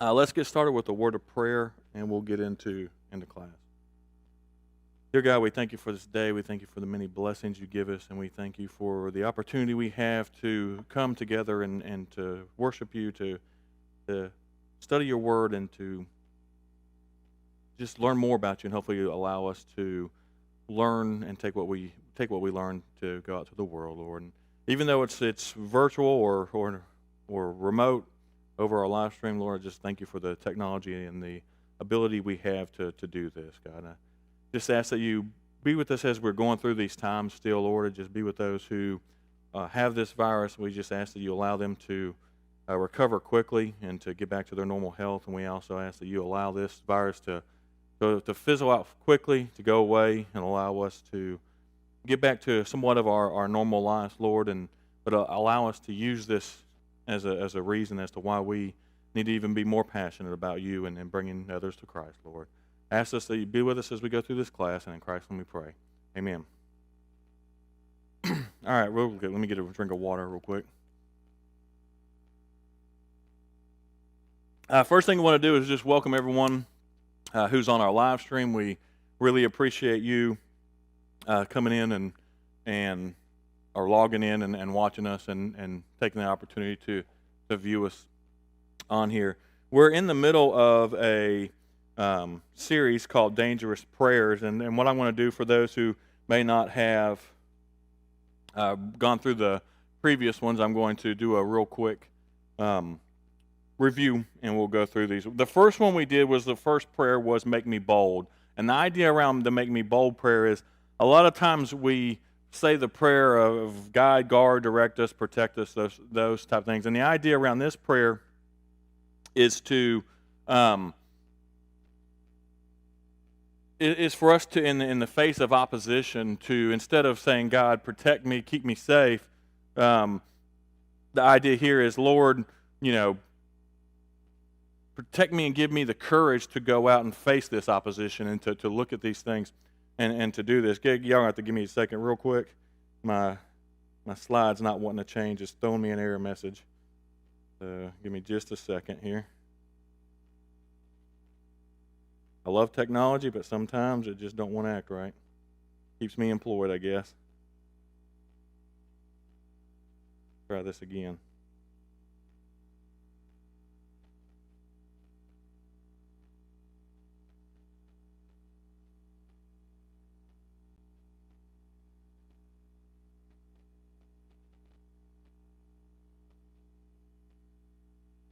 Let's get started with a word of prayer, and we'll get into class. Dear God, we thank you for this day. We thank you for the many blessings you give us, and we thank you for the opportunity we have to come together and to worship you, to study your word, and to just learn more about you, and hopefully you allow us to learn and take what we learn to go out to the world, Lord. And even though it's virtual or remote over our live stream, Lord, I just thank you for the technology and the ability we have to do this, God. And I just ask that you be with us as we're going through these times still, Lord, and just be with those who have this virus. We just ask that you allow them to recover quickly and to get back to their normal health. And we also ask that you allow this virus to fizzle out quickly, to go away, and allow us to get back to somewhat of our normal lives, Lord, but allow us to use this as a reason as to why we need to even be more passionate about you and bringing others to Christ, Lord. Ask us that you be with us as we go through this class, and in Christ let me pray. Amen. All right, real good. Let me get a drink of water real quick. First thing I want to do is just welcome everyone who's on our live stream. We really appreciate you coming in and or logging in and watching us and taking the opportunity to view us on here. We're in the middle of a series called Dangerous Prayers, and what I want to do for those who may not have gone through the previous ones, I'm going to do a real quick review, and we'll go through these. The first one we did was the first prayer was Make Me Bold, and the idea around the Make Me Bold prayer is a lot of times we say the prayer of guide, guard, direct us, protect us, those type of things, and the idea around this prayer is to is for us to, in the face of opposition, to, instead of saying, God, protect me, keep me safe, the idea here is, Lord, protect me and give me the courage to go out and face this opposition and to look at these things and to do this. Y'all have to give me a second real quick. My slide's not wanting to change. It's throwing me an error message. Give me just a second here. I love technology, but sometimes it just don't want to act right. Keeps me employed, I guess. Try this again.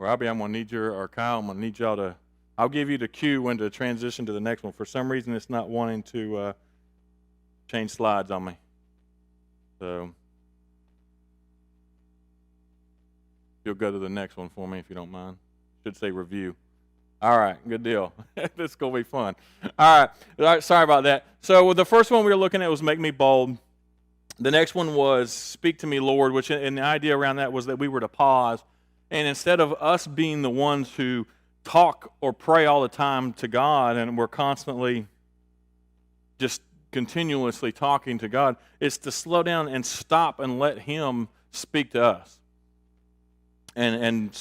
Robbie, I'm going to need or Kyle, I'm going to need y'all to, I'll give you the cue when to transition to the next one. For some reason, it's not wanting to change slides on me. So, you'll go to the next one for me if you don't mind. Should say review. All right, good deal. This is going to be fun. All right, sorry about that. So, the first one we were looking at was Make Me Bold. The next one was Speak to Me, Lord, which, and the idea around that was that we were to pause. And instead of us being the ones who talk or pray all the time to God, and we're constantly just continuously talking to God, it's to slow down and stop and let Him speak to us and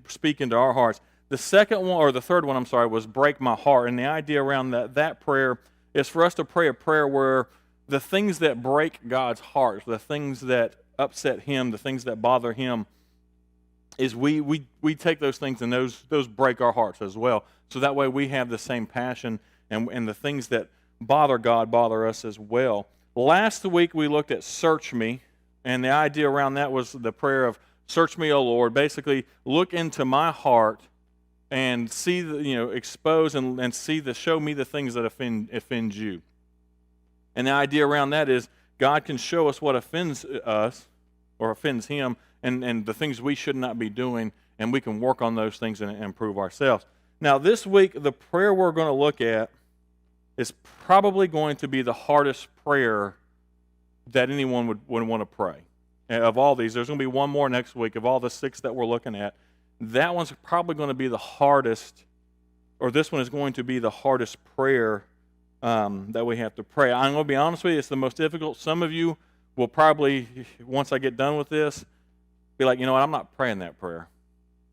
speak into our hearts. The second one, or the third one, was Break My Heart. And the idea around that prayer is for us to pray a prayer where the things that break God's heart, the things that upset Him, the things that bother Him, is we take those things and those break our hearts as well. So that way we have the same passion and the things that bother God bother us as well. Last week we looked at Search Me, and the idea around that was the prayer of Search Me, O Lord. Basically, look into my heart and see expose and show me the things that offend you. And the idea around that is God can show us what offends us or offends Him, and the things we should not be doing, and we can work on those things and improve ourselves. Now, this week, the prayer we're going to look at is probably going to be the hardest prayer that anyone would want to pray. Of all these, there's going to be one more next week. Of all the 6 that we're looking at, that one's probably going to be the hardest, or this one is going to be the hardest prayer that we have to pray. I'm going to be honest with you, it's the most difficult. Some of you will probably, once I get done with this, be like, you know what, I'm not praying that prayer.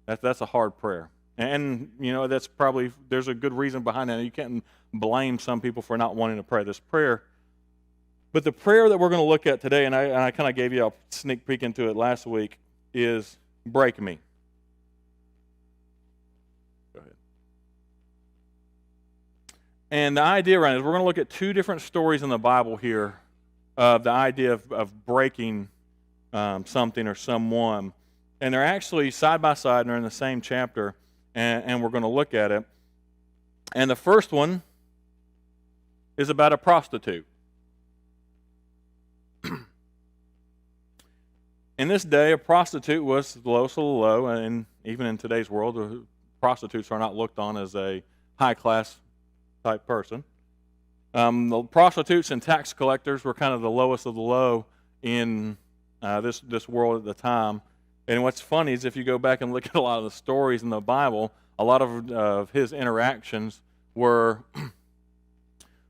That's a hard prayer. And, that's probably, there's a good reason behind that. You can't blame some people for not wanting to pray this prayer. But the prayer that we're going to look at today, and I kind of gave you a sneak peek into it last week, is break me. Go ahead. And the idea around it is we're going to look at two different stories in the Bible here of the idea of breaking something or someone. And they're actually side by side, and they're in the same chapter, and we're going to look at it. And the first one is about a prostitute. In this day, a prostitute was the lowest of the low, and even in today's world, prostitutes are not looked on as a high-class type person. The prostitutes and tax collectors were kind of the lowest of the low in this world at the time. And what's funny is if you go back and look at a lot of the stories in the Bible, a lot of his interactions were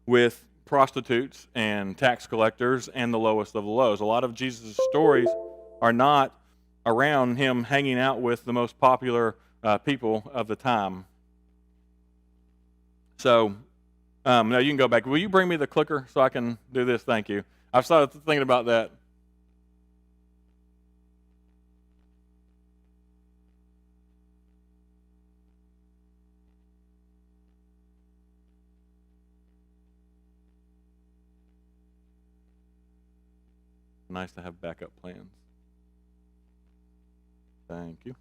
with prostitutes and tax collectors and the lowest of the lows. A lot of Jesus' stories are not around him hanging out with the most popular people of the time. So, now you can go back. Will you bring me the clicker so I can do this? Thank you. I've started thinking about that. Nice to have backup plans. Thank you.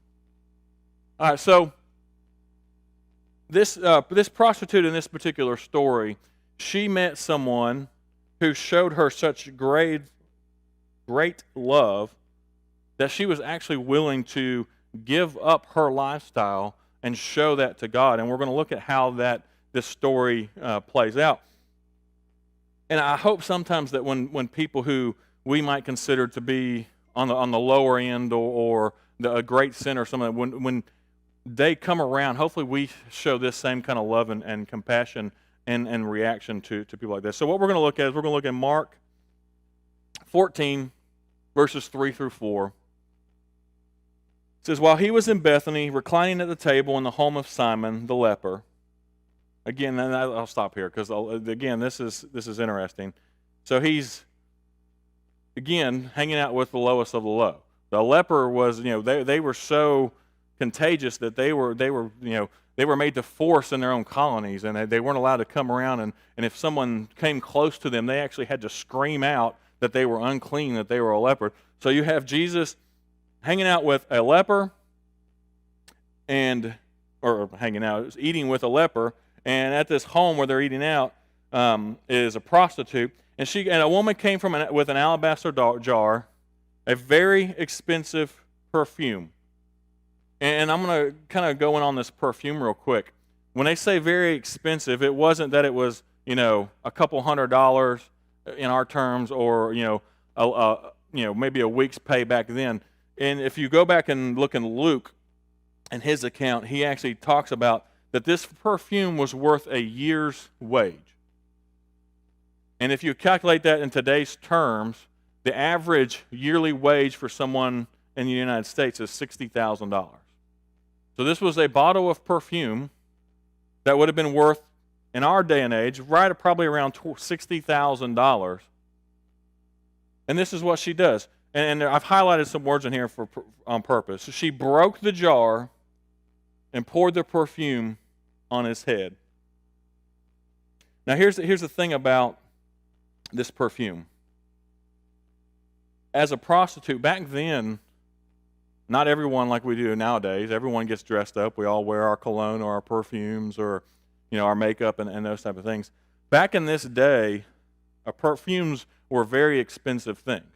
All right, so this prostitute in this particular story, she met someone who showed her such great love that she was actually willing to give up her lifestyle and show that to God. And we're going to look at how this story plays out. And I hope sometimes that when people who we might consider to be on the lower end or a great sinner, something when they come around, hopefully we show this same kind of love and compassion and reaction to people like this. So what we're going to look at is we're going to look at Mark 14, verses 3 through 4. It says, while he was in Bethany, reclining at the table in the home of Simon the leper. Again, I'll stop here because again, this is interesting. So he's again hanging out with the lowest of the low. The leper was, they were so contagious that they were made to force in their own colonies, and they weren't allowed to come around. And if someone came close to them, they actually had to scream out that they were unclean, that they were a leper. So you have Jesus hanging out with a leper, eating with a leper, and at this home where they're eating out is a prostitute, and a woman came with an alabaster jar, a very expensive perfume. And I'm going to kind of go in on this perfume real quick. When they say very expensive, it wasn't that it was, a couple $100 in our terms, or maybe a week's pay back then. And if you go back and look in Luke and his account, he actually talks about that this perfume was worth a year's wage. And if you calculate that in today's terms, the average yearly wage for someone in the United States is $60,000. So this was a bottle of perfume that would have been worth, in our day and age, probably around $60,000. And this is what she does. And I've highlighted some words in here on purpose. So she broke the jar and poured the perfume on his head. Now here's the thing about this perfume. As a prostitute, back then, not everyone like we do nowadays. Everyone gets dressed up. We all wear our cologne or our perfumes or, our makeup and those type of things. Back in this day, perfumes were very expensive things,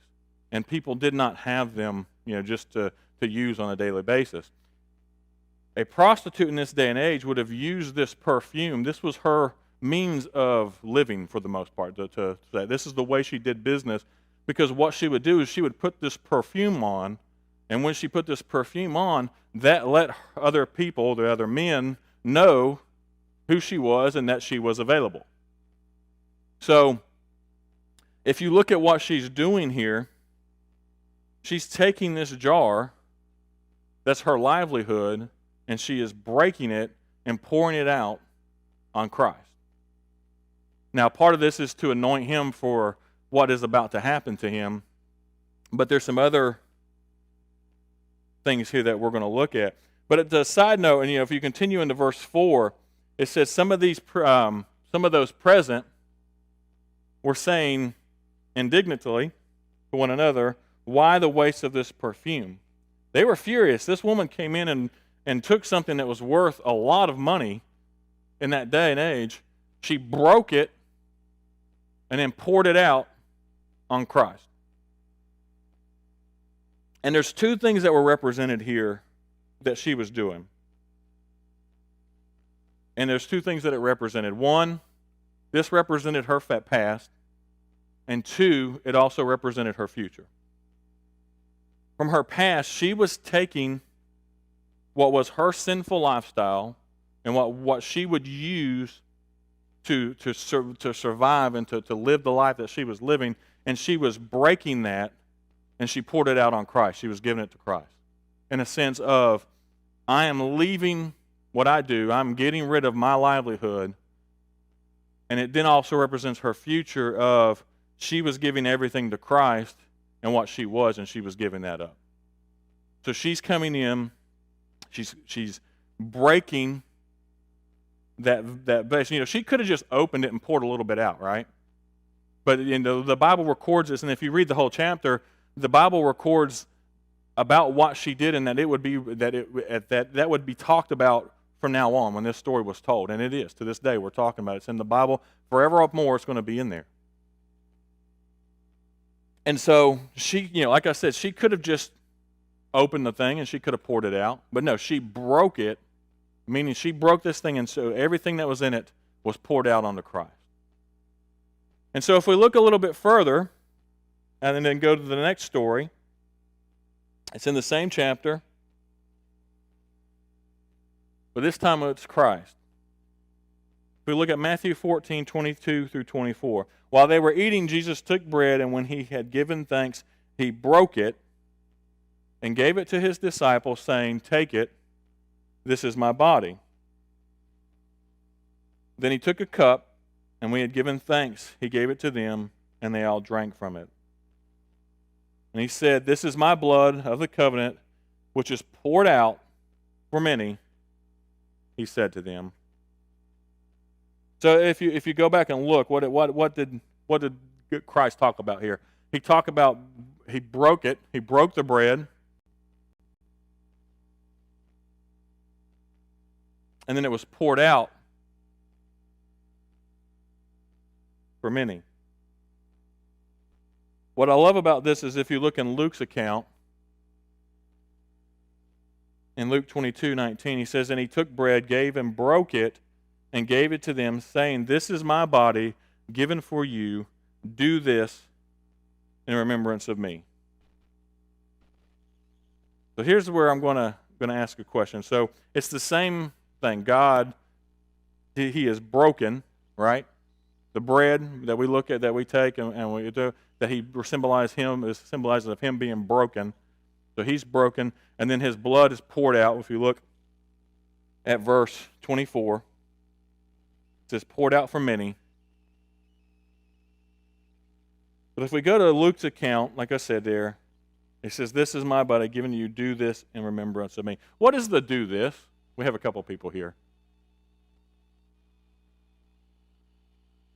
and people did not have them, just to use on a daily basis. A prostitute in this day and age would have used this perfume. This was her means of living for the most part. To say this is the way she did business, because what she would do is she would put this perfume on. And when she put this perfume on, that let other people, the other men, know who she was and that she was available. So, if you look at what she's doing here, she's taking this jar, that's her livelihood, and she is breaking it and pouring it out on Christ. Now, part of this is to anoint him for what is about to happen to him, but there's some other things here that we're going to look at. But as a side note, and if you continue into verse 4, it says some of those present were saying indignantly to one another, "Why the waste of this perfume?" They were furious. This woman came in and took something that was worth a lot of money in that day and age. She broke it and then poured it out on Christ. And there's two things that were represented here that she was doing. And there's two things that it represented. One, this represented her past. And two, it also represented her future. From her past, she was taking what was her sinful lifestyle and what she would use to survive and to live the life that she was living, and she was breaking that, and she poured it out on Christ. She was giving it to Christ in a sense of, I am leaving what I do. I'm getting rid of my livelihood. And it then also represents her future of she was giving everything to Christ and what she was, and she was giving that up. So she's coming in, she's breaking that base. She could have just opened it and poured a little bit out, right? But the Bible records this, and if you read the whole chapter, the Bible records about what she did, and that it would be that would be talked about from now on when this story was told, and it is to this day. We're talking about it. It's in the Bible forevermore. It's going to be in there. And so she, like I said, she could have just opened the thing and she could have poured it out, but no, she broke it, meaning she broke this thing, and so everything that was in it was poured out onto Christ. And so if we look a little bit further, and then go to the next story, it's in the same chapter, but this time it's Christ. If we look at Matthew 14, 22 through 24. While they were eating, Jesus took bread, and when he had given thanks, he broke it and gave it to his disciples, saying, "Take it, this is my body." Then he took a cup, and when he had given thanks, he gave it to them, and they all drank from it. And he said, "This is my blood of the covenant, which is poured out for many," he said to them. So if you go back and look, what did Christ talk about here? He talked about he broke it, he broke the bread, and then it was poured out for many. What I love about this is if you look in Luke's account, in Luke 22:19, he says, "And he took bread, gave and broke it, and gave it to them, saying, 'This is my body given for you. Do this in remembrance of me.'" So here's where I'm going to ask a question. So it's the same thing. God, he is broken, right? The bread that we look at, that we take, and we do, that he symbolizes him, is symbolizes of him being broken. So he's broken, and then his blood is poured out. If you look at verse 24, it says, "Poured out for many." But if we go to Luke's account, like I said there, it says, "This is my body given to you. Do this in remembrance of me." What is the do this? We have a couple people here.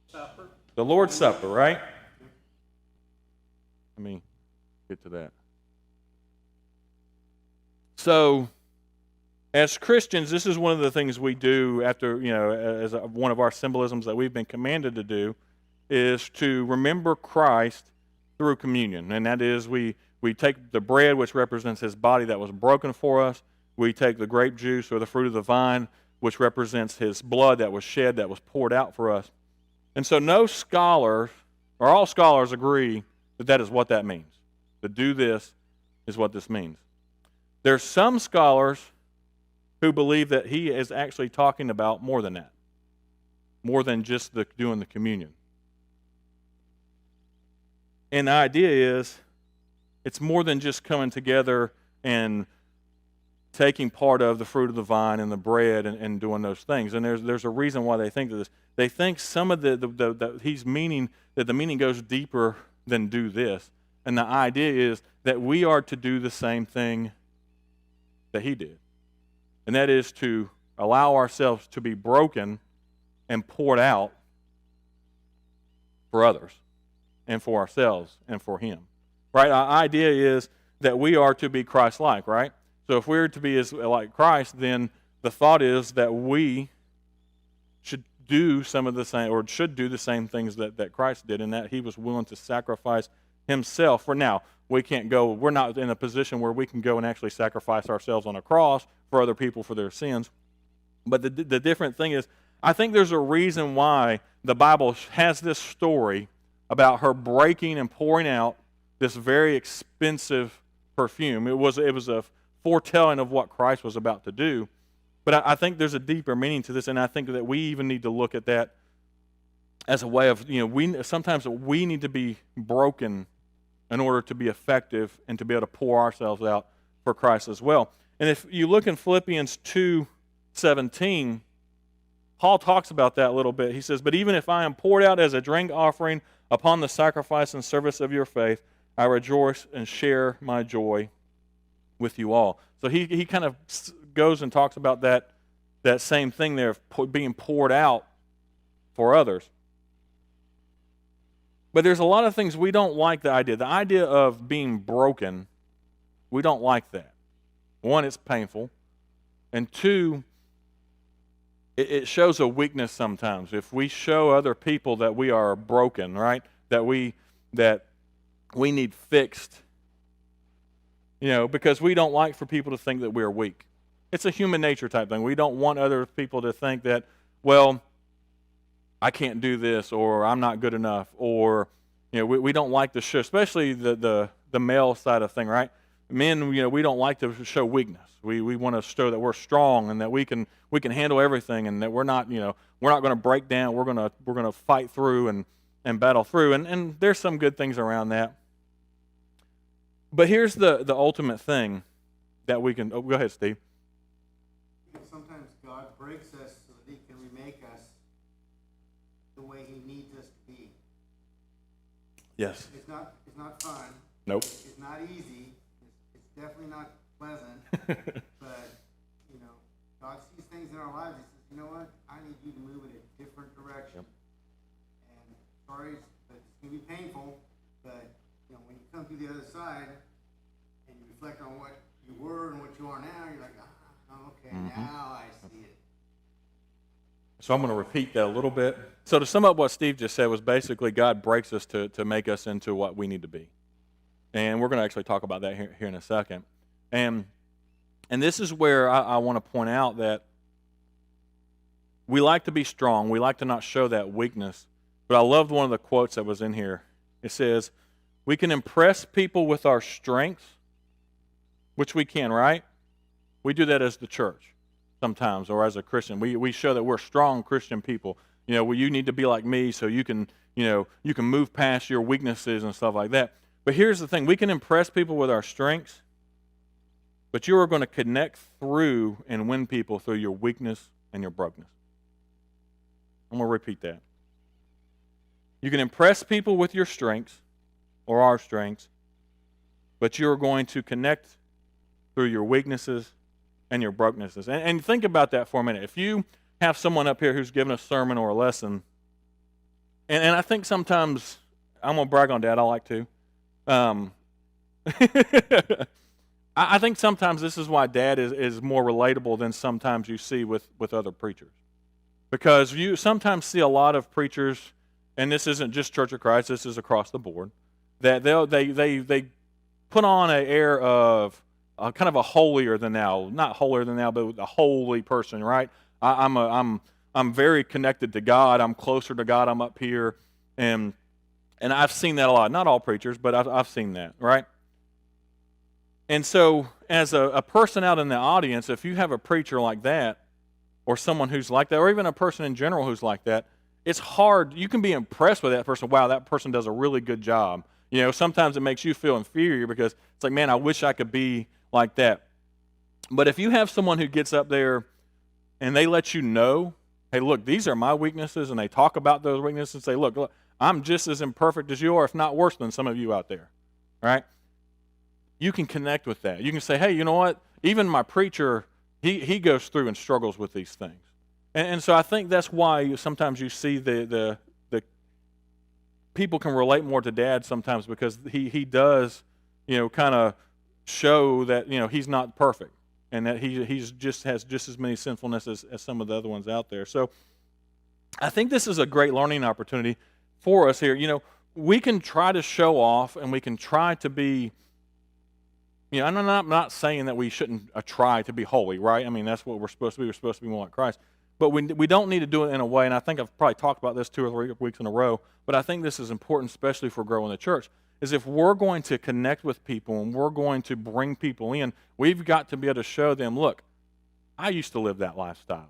Supper. The Lord's Supper, right? Let me get to that. So, as Christians, this is one of the things we do after, as one of our symbolisms that we've been commanded to do, is to remember Christ through communion. And that is we take the bread, which represents his body that was broken for us. We take the grape juice or the fruit of the vine, which represents his blood that was shed, that was poured out for us. And so no scholar, or all scholars agree that that is what that means. To do this is what this means. There's some scholars who believe that he is actually talking about more than that, more than just doing the communion. And the idea is it's more than just coming together and taking part of the fruit of the vine and the bread and doing those things. And there's a reason why they think this. They think some of he's meaning that the meaning goes deeper than do this. And the idea is that we are to do the same thing that he did. And that is to allow ourselves to be broken and poured out for others and for ourselves and for him. Right? Our idea is that we are to be Christ-like, right? So if we're to be like Christ, then the thought is that we should do some of the same, or should do the same things that Christ did, and that he was willing to sacrifice himself. For now, we're not in a position where we can go and actually sacrifice ourselves on a cross for other people for their sins. But the different thing is, I think there's a reason why the Bible has this story about her breaking and pouring out this very expensive perfume. It was a foretelling of what Christ was about to do. But I think there's a deeper meaning to this, and I think that we even need to look at that as a way of, sometimes we need to be broken in order to be effective and to be able to pour ourselves out for Christ as well. And if you look in Philippians 2:17, Paul talks about that a little bit. He says, "But even if I am poured out as a drink offering upon the sacrifice and service of your faith, I rejoice and share my joy with you all." So he kind of goes and talks about that same thing there of being poured out for others. But there's a lot of things we don't like the idea. The idea of being broken, we don't like that. One, it's painful. And two, it shows a weakness sometimes. If we show other people that we are broken, right? That we need fixed, because we don't like for people to think that we're weak. It's a human nature type thing. We don't want other people to think that, well, I can't do this, or I'm not good enough, or we don't like to show, especially the male side of thing, right? Men, we don't like to show weakness. We want to show that we're strong and that we can handle everything, and that we're not going to break down. We're going to fight through and battle through, and there's some good things around that. But here's the ultimate thing that we can. Oh, go ahead, Steve. Sometimes God breaks us so that he can remake us the way he needs us to be. Yes. It's not fun. Nope. It's not easy. It's definitely not pleasant. But, God sees things in our lives. He says, you know what? I need you to move in a different direction. Yep. And sorry, but it's going to be painful. But, when you come through the other side and you reflect on what you were and what you are now, you're like, okay, now I see it. So I'm going to repeat that a little bit. So to sum up what Steve just said was basically God breaks us to make us into what we need to be. And we're going to actually talk about that here in a second. And this is where I want to point out that we like to be strong. We like to not show that weakness. But I loved one of the quotes that was in here. It says, "We can impress people with our strengths," which we can, right? We do that as the church sometimes, or as a Christian. We show that we're strong Christian people. You need to be like me so you can move past your weaknesses and stuff like that. But here's the thing. We can impress people with our strengths, but you are going to connect through and win people through your weakness and your brokenness. I'm going to repeat that. You can impress people with your strengths or our strengths, but you're going to connect through your weaknesses and your brokennesses. And think about that for a minute. If you have someone up here who's giving a sermon or a lesson, and I think sometimes, I'm going to brag on Dad, I like to. I think sometimes this is why Dad is more relatable than sometimes you see with other preachers. Because you sometimes see a lot of preachers, and this isn't just Church of Christ, this is across the board, that they put on an air of kind of a holier than thou, not holier than thou, but a holy person, right? I'm very connected to God. I'm closer to God. I'm up here, and I've seen that a lot. Not all preachers, but I've seen that, right? And so, as a person out in the audience, if you have a preacher like that, or someone who's like that, or even a person in general who's like that, it's hard. You can be impressed with that person. Wow, that person does a really good job. Sometimes it makes you feel inferior because it's like, man, I wish I could be like that. But if you have someone who gets up there and they let you know, hey, look, these are my weaknesses, and they talk about those weaknesses and say, look, I'm just as imperfect as you are, if not worse than some of you out there, right? You can connect with that. You can say, hey, you know what? Even my preacher, he goes through and struggles with these things. And so I think that's why sometimes you see the people can relate more to Dad sometimes, because he does, kind of show that, he's not perfect, and that he's just has just as many sinfulness as some of the other ones out there. So I think this is a great learning opportunity for us here. We can try to show off, and we can try to be, and I'm not saying that we shouldn't try to be holy, right? I mean, that's what we're supposed to be. We're supposed to be more like Christ. But we don't need to do it in a way, and I think I've probably talked about this 2 or 3 weeks in a row, but I think this is important, especially for growing the church, is if we're going to connect with people and we're going to bring people in, we've got to be able to show them, look, I used to live that lifestyle.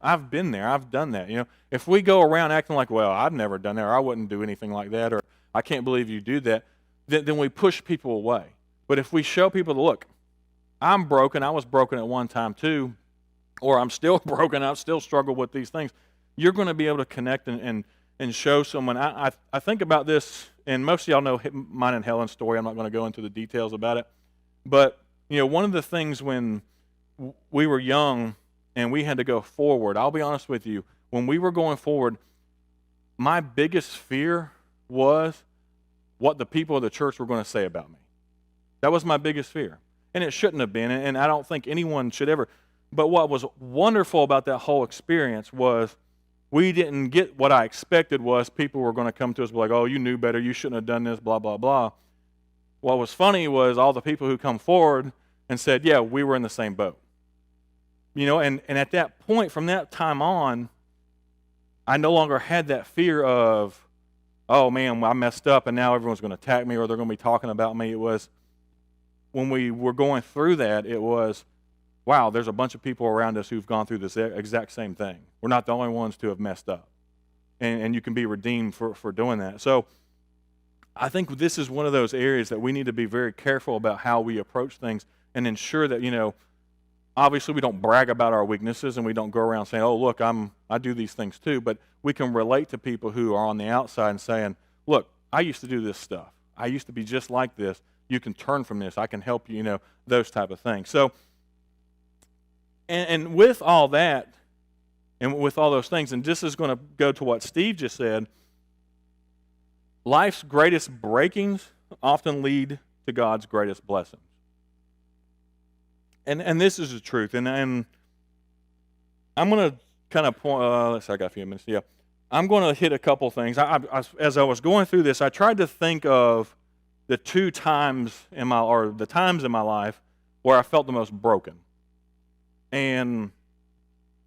I've been there. I've done that. If we go around acting like, well, I've never done that, or I wouldn't do anything like that, or I can't believe you do that, then we push people away. But if we show people, look, I'm broken. I was broken at one time too, or I'm still broken. I still struggle with these things. You're going to be able to connect and show someone. I think about this, and most of y'all know mine and Helen's story. I'm not going to go into the details about it. But, one of the things when we were young and we had to go forward, I'll be honest with you, when we were going forward, my biggest fear was what the people of the church were going to say about me. That was my biggest fear. And it shouldn't have been, and I don't think anyone should ever. But what was wonderful about that whole experience was we didn't get what I expected was people were going to come to us and be like, oh, you knew better, you shouldn't have done this, blah, blah, blah. What was funny was all the people who come forward and said, yeah, we were in the same boat. And at that point, from that time on, I no longer had that fear of, oh, man, I messed up and now everyone's going to attack me or they're going to be talking about me. It was, when we were going through that, it was, wow, there's a bunch of people around us who've gone through this exact same thing. We're not the only ones to have messed up. And you can be redeemed for doing that. So I think this is one of those areas that we need to be very careful about how we approach things and ensure that, obviously we don't brag about our weaknesses and we don't go around saying, oh, look, I do these things too. But we can relate to people who are on the outside and saying, look, I used to do this stuff. I used to be just like this. You can turn from this. I can help you, those type of things. So, and with all that, and with all those things, and this is going to go to what Steve just said, life's greatest breakings often lead to God's greatest blessings. And this is the truth. And I'm going to kind of point, let's see, I got a few minutes. Yeah. I'm going to hit a couple things. As I was going through this, I tried to think of the times in my life where I felt the most broken. And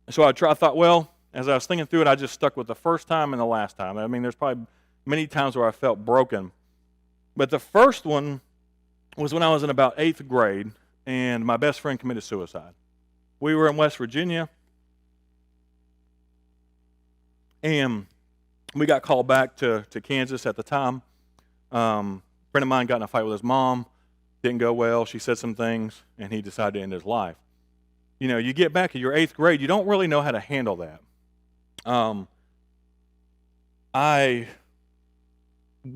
so I thought, well, as I was thinking through it, I just stuck with the first time and the last time. I mean, there's probably many times where I felt broken. But the first one was when I was in about 8th grade, and my best friend committed suicide. We were in West Virginia, and we got called back to Kansas at the time. A friend of mine got in a fight with his mom. Didn't go well. She said some things, and he decided to end his life. You get back in your 8th grade, you don't really know how to handle that.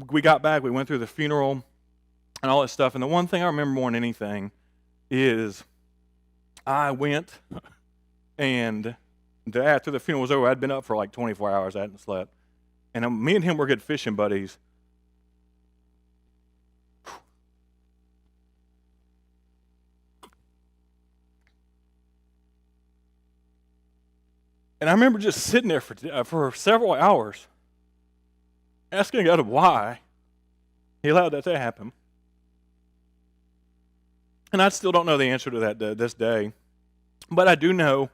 We got back, we went through the funeral and all that stuff, and the one thing I remember more than anything is I went, and after the funeral was over, I'd been up for like 24 hours, I hadn't slept, and me and him were good fishing buddies. And I remember just sitting there for several hours asking God why He allowed that to happen. And I still don't know the answer to that this day. But I do know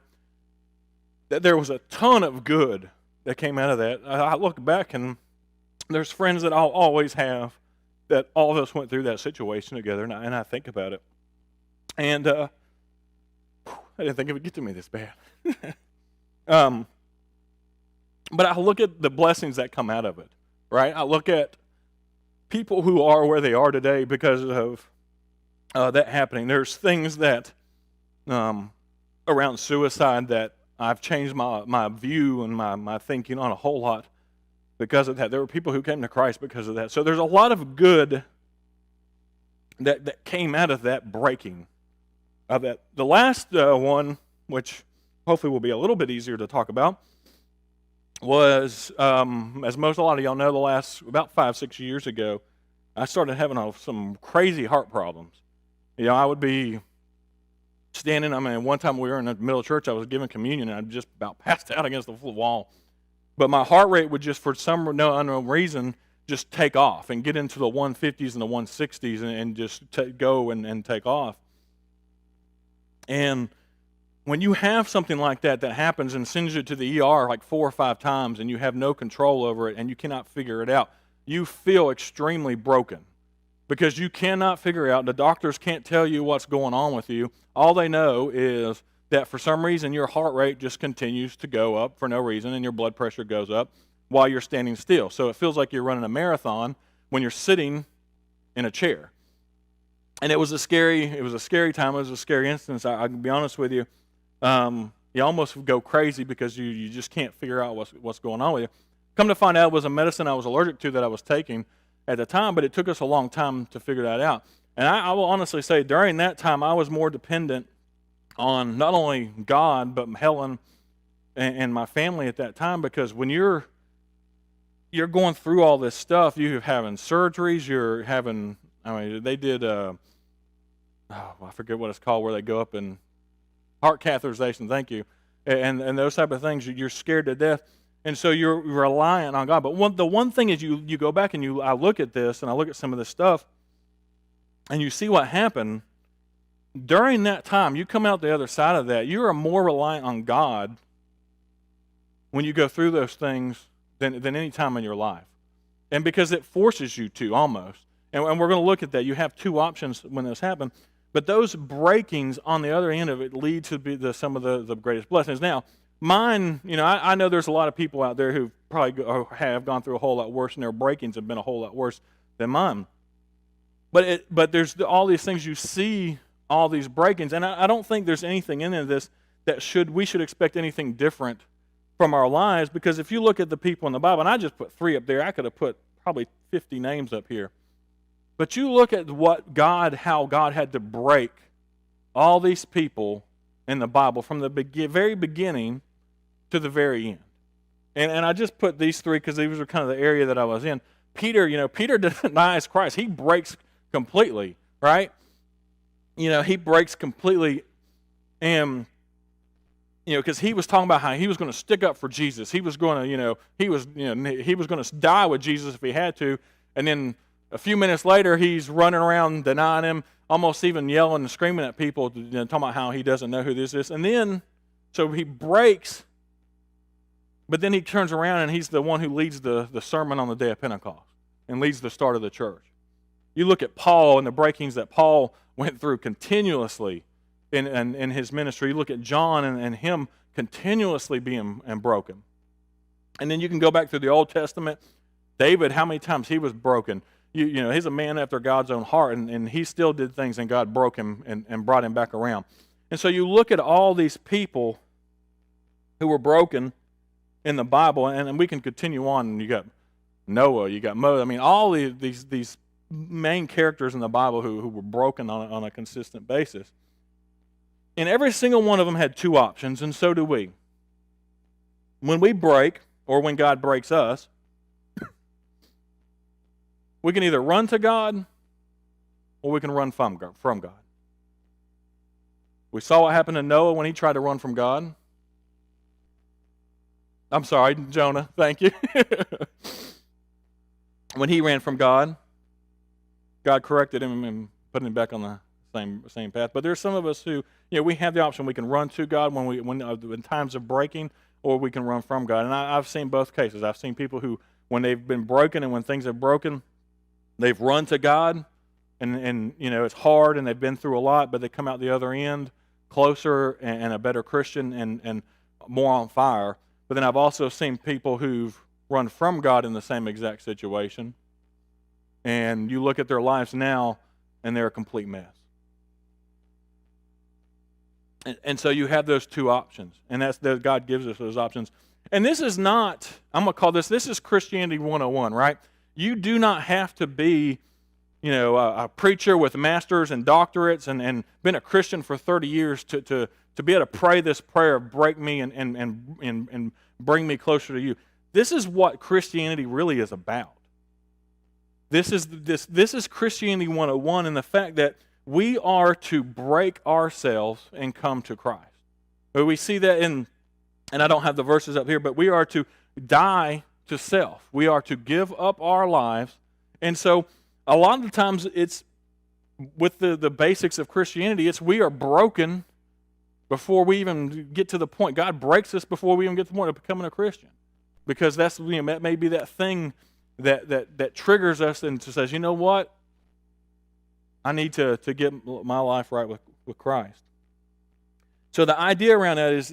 that there was a ton of good that came out of that. I look back and there's friends that I'll always have that all of us went through that situation together, and I think about it. And I didn't think it would get to me this bad. But I look at the blessings that come out of it, right? I look at people who are where they are today because of that happening. There's things that around suicide that I've changed my view and my thinking on a whole lot because of that. There were people who came to Christ because of that. So there's a lot of good that came out of that breaking of that. The last one, which hopefully will be a little bit easier to talk about, was, as a lot of y'all know, the last about 5-6 years ago, I started having some crazy heart problems. I would be standing, one time we were in the middle of church, I was giving communion, and I just about passed out against the wall. But my heart rate would just, for some unknown reason, just take off and get into the 150s and the 160s and just go and take off. And when you have something like that happens and sends you to the ER like 4 or 5 times and you have no control over it and you cannot figure it out, you feel extremely broken because you cannot figure out, the doctors can't tell you what's going on with you. All they know is that for some reason your heart rate just continues to go up for no reason and your blood pressure goes up while you're standing still. So it feels like you're running a marathon when you're sitting in a chair. And it was a scary time. It was a scary instance. I can be honest with you. You almost go crazy because you just can't figure out what's going on with you. Come to find out, it was a medicine I was allergic to that I was taking at the time, but it took us a long time to figure that out. And I will honestly say, during that time, I was more dependent on not only God, but Helen and my family at that time, because when you're going through all this stuff, you're having surgeries, they did, I forget what it's called, where they go up and heart catheterization, thank you, and those type of things. You're scared to death, and so you're reliant on God. But the one thing is, you go back and I look at this, and I look at some of this stuff, and you see what happened during that time. You come out the other side of that, you are more reliant on God when you go through those things than any time in your life, and because it forces you to almost. And we're going to look at that. You have 2 options when this happens. But those breakings on the other end of it lead to some of the greatest blessings. Now, mine, I know there's a lot of people out there who probably have gone through a whole lot worse, and their breakings have been a whole lot worse than mine. But there's all these things you see, all these breakings, and I don't think there's anything in this that we should expect anything different from our lives, because if you look at the people in the Bible, and I just put 3 up there, I could have put probably 50 names up here. But you look at how God had to break all these people in the Bible from the very beginning to the very end. And I just put these 3 because these were kind of the area that I was in. Peter, Peter denies Christ. He breaks completely, right? He breaks completely, and because he was talking about how he was going to stick up for Jesus. He was going to, he was going to die with Jesus if he had to, and then a few minutes later, he's running around denying him, almost even yelling and screaming at people, talking about how he doesn't know who this is. And then, so he breaks, but then he turns around and he's the one who leads the sermon on the day of Pentecost and leads the start of the church. You look at Paul and the breakings that Paul went through continuously in his ministry. You look at John and him continuously being broken. And then you can go back through the Old Testament. David, how many times he was broken. He's a man after God's own heart, and he still did things, and God broke him and brought him back around. And so you look at all these people who were broken in the Bible, and we can continue on. And you got Noah, you got Moses. All these main characters in the Bible who were broken on a consistent basis. And every single one of them had 2 options, and so do we. When we break, or when God breaks us, we can either run to God or we can run from God. We saw what happened to Noah when he tried to run from God. I'm sorry, Jonah, thank you. When he ran from God, God corrected him and put him back on the same path. But there's some of us who, we have the option. We can run to God when in times of breaking, or we can run from God. And I've seen both cases. I've seen people who, when they've been broken and when things have broken, they've run to God, and it's hard, and they've been through a lot, but they come out the other end closer and a better Christian and more on fire. But then I've also seen people who've run from God in the same exact situation, and you look at their lives now, and they're a complete mess. And so you have those two options, and that's that God gives us those options. And this is not, I'm going to call this is Christianity 101, right? You do not have to be, a preacher with masters and doctorates and been a Christian for 30 years to be able to pray this prayer of break me and bring me closer to you. This is what Christianity really is about. This is Christianity 101 in the fact that we are to break ourselves and come to Christ. But we see that and I don't have the verses up here, but we are to die to self. We are to give up our lives. And so a lot of the times it's with the basics of Christianity, it's we are broken before we even get to the point. God breaks us before we even get to the point of becoming a Christian. Because that may be that thing that triggers us and says, you know what? I need to get my life right with Christ. So the idea around that is,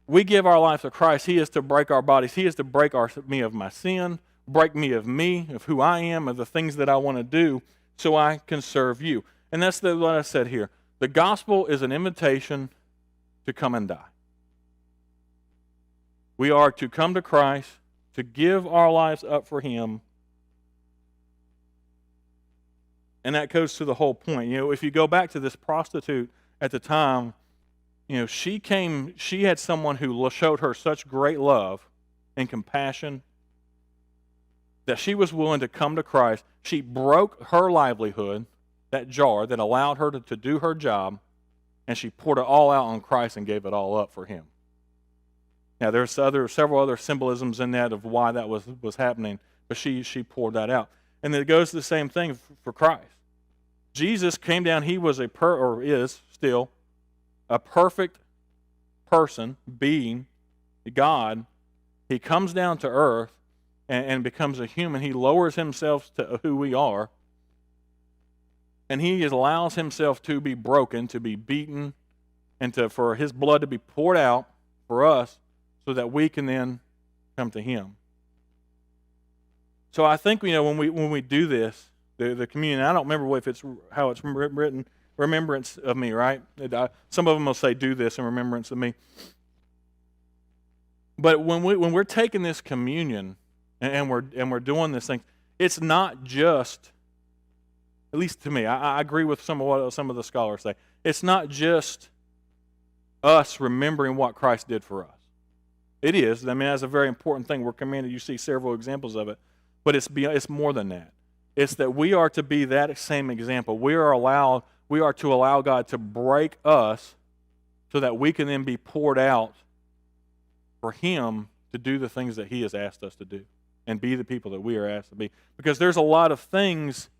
we give our life to Christ. He is to break our bodies. He is to break me of my sin, break me, of who I am, of the things that I want to do, so I can serve you. And that's what I said here. The gospel is an invitation to come and die. We are to come to Christ, to give our lives up for Him. And that goes to the whole point. If you go back to this prostitute at the time, she had someone who showed her such great love and compassion that she was willing to come to Christ. She broke her livelihood, that jar that allowed her to do her job, and she poured it all out on Christ and gave it all up for Him. Now, there's several other symbolisms in that of why that was happening, but she poured that out. And it goes to the same thing for Christ. Jesus came down. He was is still a perfect person, being, God. He comes down to earth and becomes a human. He lowers Himself to who we are. And He allows Himself to be broken, to be beaten, and for His blood to be poured out for us so that we can then come to Him. So I think, when we do this, the communion, I don't remember how it's written, remembrance of me, right? Some of them will say, do this in remembrance of me. But when we're taking this communion and we're doing this thing, it's not just, at least to me, I agree with some of what some of the scholars say. It's not just us remembering what Christ did for us. It is. That's a very important thing. We're commanded. You see several examples of it, but it's more than that. It's that we are to be that same example. We are to allow God to break us so that we can then be poured out for Him to do the things that He has asked us to do and be the people that we are asked to be. Because there's a lot of things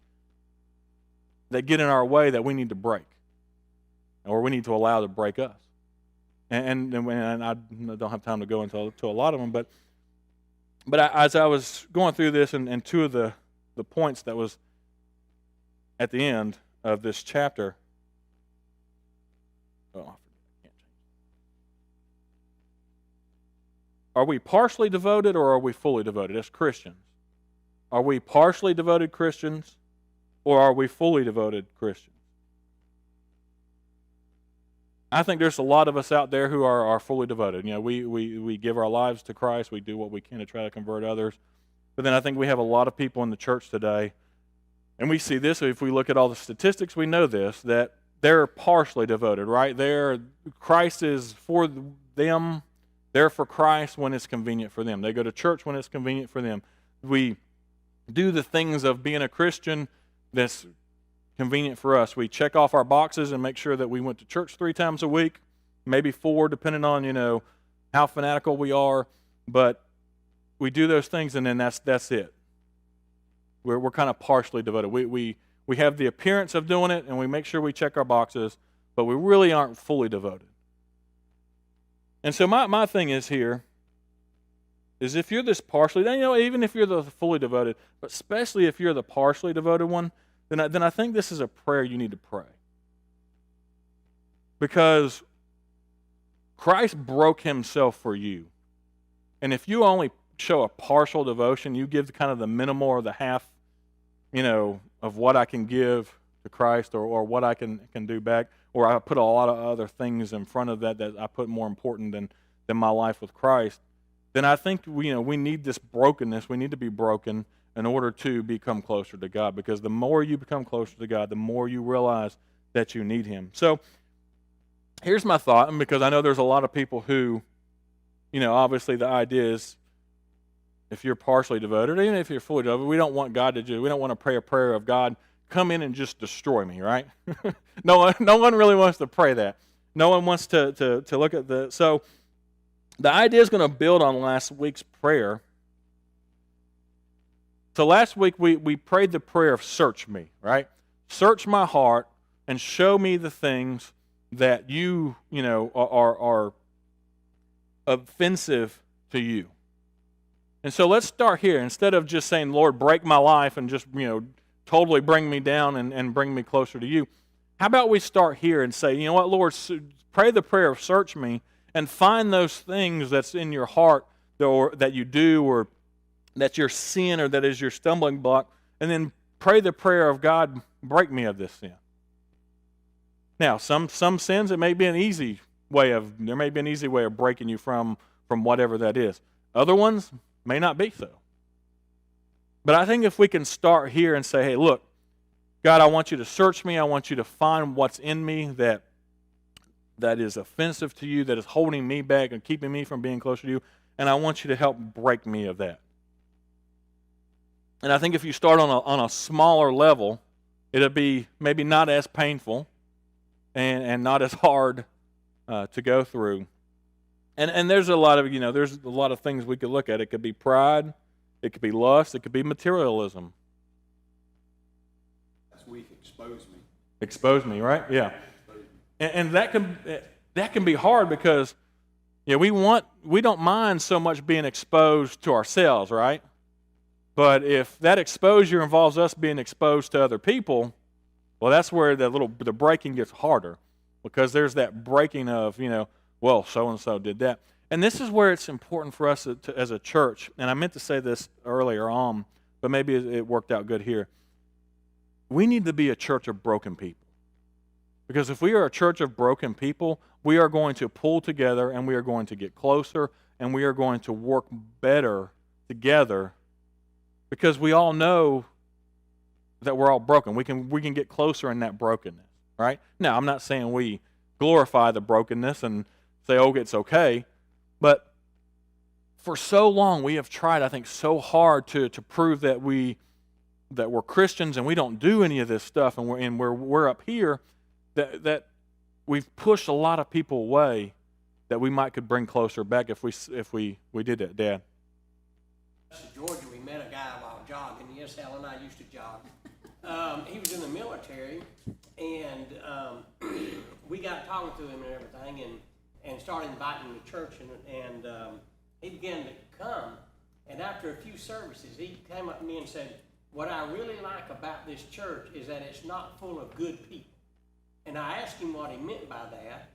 that get in our way that we need to break, or we need to allow to break us. And I don't have time to go into a lot of them, but as I was going through this and two of the points that was at the end of this chapter, are we partially devoted or are we fully devoted as Christians? Are we partially devoted Christians or are we fully devoted Christians? I think there's a lot of us out there who are fully devoted. We give our lives to Christ. We do what we can to try to convert others. But then I think we have a lot of people in the church today, and we see this, if we look at all the statistics, we know this, that they're partially devoted, right? Christ is for them. They're for Christ when it's convenient for them. They go to church when it's convenient for them. We do the things of being a Christian that's convenient for us. We check off our boxes and make sure that we went to church 3 times a week, maybe 4, depending on, how fanatical we are. But we do those things, and then that's it. We're kind of partially devoted. We have the appearance of doing it, and we make sure we check our boxes, but we really aren't fully devoted. And so my thing is here is if you're this partially, even if you're the fully devoted, but especially if you're the partially devoted one, then I think this is a prayer you need to pray. Because Christ broke Himself for you. And if you only show a partial devotion, you give kind of the minimal or the half, of what I can give to Christ, or what I can do back, or I put a lot of other things in front of that I put more important than my life with Christ, then I think we need this brokenness. We need to be broken in order to become closer to God, because the more you become closer to God, the more you realize that you need Him. So here's my thought, and because I know there's a lot of people who, obviously the idea is, if you're partially devoted, even if you're fully devoted, we don't want God to do. We don't want to pray a prayer of God, come in and just destroy me, right? No one really wants to pray that. No one wants to look at the. So the idea is going to build on last week's prayer. So last week we prayed the prayer of search me, right? Search my heart and show me the things that are offensive to you. And so let's start here. Instead of just saying, Lord, break my life and just, totally bring me down and bring me closer to you, how about we start here and say, you know what, Lord, pray the prayer of search me and find those things that's in your heart or that you do, or that's your sin, or that is your stumbling block, and then pray the prayer of God, break me of this sin. Now, some sins, it may be an easy way of breaking you from whatever that is. Other ones may not be so. But I think if we can start here and say, hey, look, God, I want you to search me. I want you to find what's in me that is offensive to you, that is holding me back and keeping me from being closer to you, and I want you to help break me of that. And I think if you start on a smaller level, it'll be maybe not as painful and not as hard to go through. And there's a lot of things we could look at. It could be pride, it could be lust, it could be materialism. Last week, expose me. Expose me, right? Yeah. And that can be hard because we don't mind so much being exposed to ourselves, right? But if that exposure involves us being exposed to other people, well, that's where the breaking gets harder, because there's that breaking of, well, so-and-so did that. And this is where it's important for us as a church, and I meant to say this earlier on, but maybe it worked out good here. We need to be a church of broken people. Because if we are a church of broken people, we are going to pull together, and we are going to get closer, and we are going to work better together, because we all know that we're all broken. We can get closer in that brokenness, right? Now, I'm not saying we glorify the brokenness and say, oh, it's okay. But for so long, we have tried, I think, so hard to prove that we're Christians and we don't do any of this stuff, and we're up here, that we've pushed a lot of people away that we could bring closer back if we did that, Dad. Georgia, we met a guy while jogging. Yes, Hal and I used to jog. He was in the military, and we got talking to him and everything, and started inviting him to church, and he began to come. And after a few services, he came up to me and said, what I really like about this church is that it's not full of good people. And I asked him what he meant by that,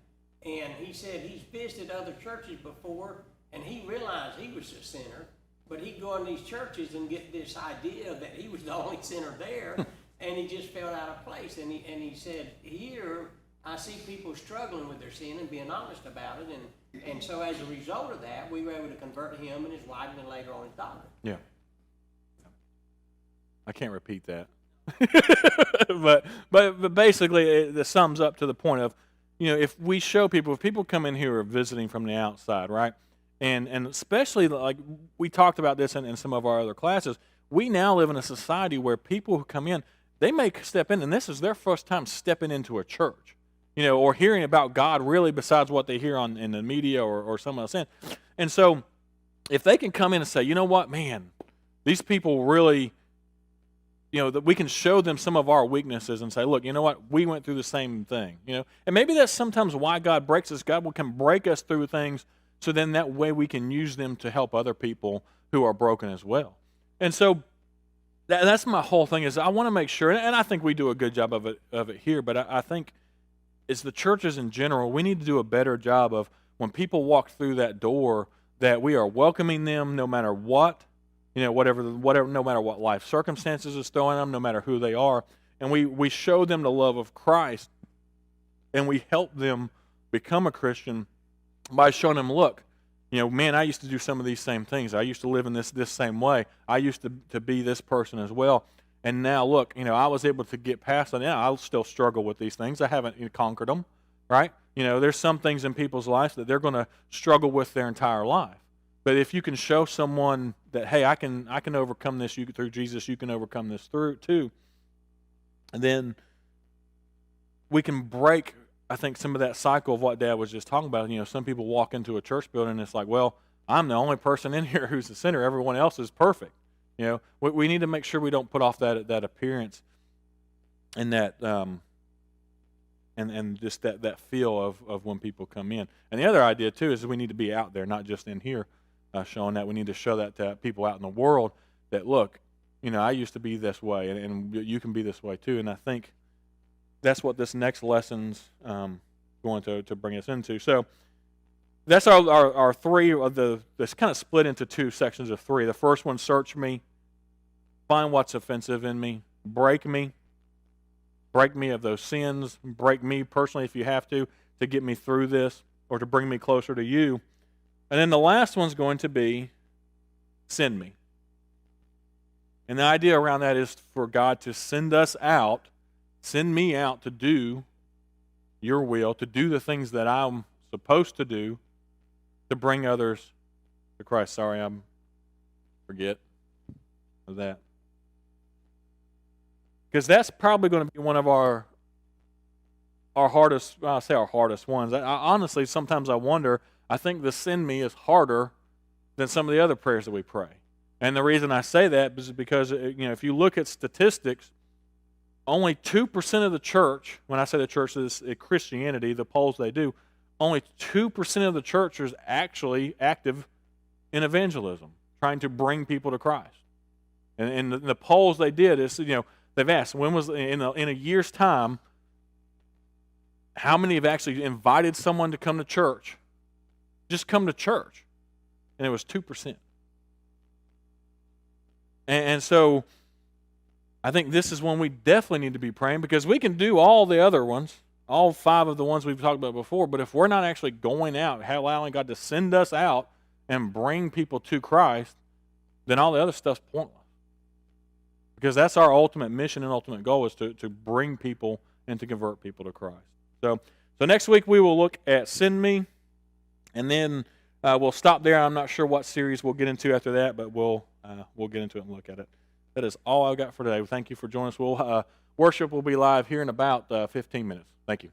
and he said he's visited other churches before, and he realized he was a sinner, but he'd go in these churches and get this idea that he was the only sinner there, and he just felt out of place. And he said, here I see people struggling with their sin and being honest about it, and so as a result of that, we were able to convert him and his wife, and then later on his daughter. Yeah. I can't repeat that. but basically it sums up to the point of, if we show people, if people come in here or visiting from the outside, right? And especially, like we talked about this in some of our other classes, we now live in a society where people who come in, they may step in, and this is their first time stepping into a church, or hearing about God really besides what they hear in the media or someone else in. And so if they can come in and say, you know what, man, these people really, that we can show them some of our weaknesses and say, look, you know what, we went through the same thing, And maybe that's sometimes why God breaks us. God can break us through things, so then that way we can use them to help other people who are broken as well. And so that's my whole thing, is I want to make sure, and I think we do a good job of it here, but I think as the churches in general, we need to do a better job of, when people walk through that door, that we are welcoming them no matter what, whatever, no matter what life circumstances is throwing them, no matter who they are, and we show them the love of Christ, and we help them become a Christian by showing them, look, man, I used to do some of these same things. I used to live in this same way. I used to be this person as well. And now, look, I was able to get past that. Now, I'll still struggle with these things. I haven't conquered them, right? There's some things in people's lives that they're going to struggle with their entire life. But if you can show someone that, hey, I can overcome this through Jesus, you can overcome this through too, and then we can break, I think, some of that cycle of what Dad was just talking about. Some people walk into a church building and it's like, well, I'm the only person in here who's the sinner. Everyone else is perfect. We need to make sure we don't put off that appearance and that and just that feel of when people come in. And the other idea too is we need to be out there, not just in here, showing that. We need to show that to people out in the world that, look, I used to be this way, and you can be this way too. And I think that's what this next lesson's going to bring us into. So that's our three of that's kind of split into two sections of three. The first one, search me, find what's offensive in me, break me of those sins, break me personally if you have to get me through this or to bring me closer to you. And then the last one's going to be send me. And the idea around that is for God to send me out to do your will, to do the things that I'm supposed to do, to bring others to Christ. Sorry, I forget of that. Because that's probably going to be one of our hardest, I'll say our hardest ones. I honestly, sometimes I wonder, I think the send me is harder than some of the other prayers that we pray. And the reason I say that is because, if you look at statistics, only 2% of the church, when I say the church, is Christianity, the polls they do, only 2% of the church is actually active in evangelism, trying to bring people to Christ. And the polls they did is, they've asked, when was in a year's time, how many have actually invited someone to come to church? Just come to church. And it was 2%. And so I think this is one we definitely need to be praying, because we can do all the other ones, all 5 of the ones we've talked about before, but if we're not actually going out, allowing God to send us out and bring people to Christ, then all the other stuff's pointless. Because that's our ultimate mission and ultimate goal, is to bring people and to convert people to Christ. So next week we will look at Send Me, and then we'll stop there. I'm not sure what series we'll get into after that, but we'll get into it and look at it. That is all I've got for today. Thank you for joining us. Worship will be live here in about 15 minutes. Thank you.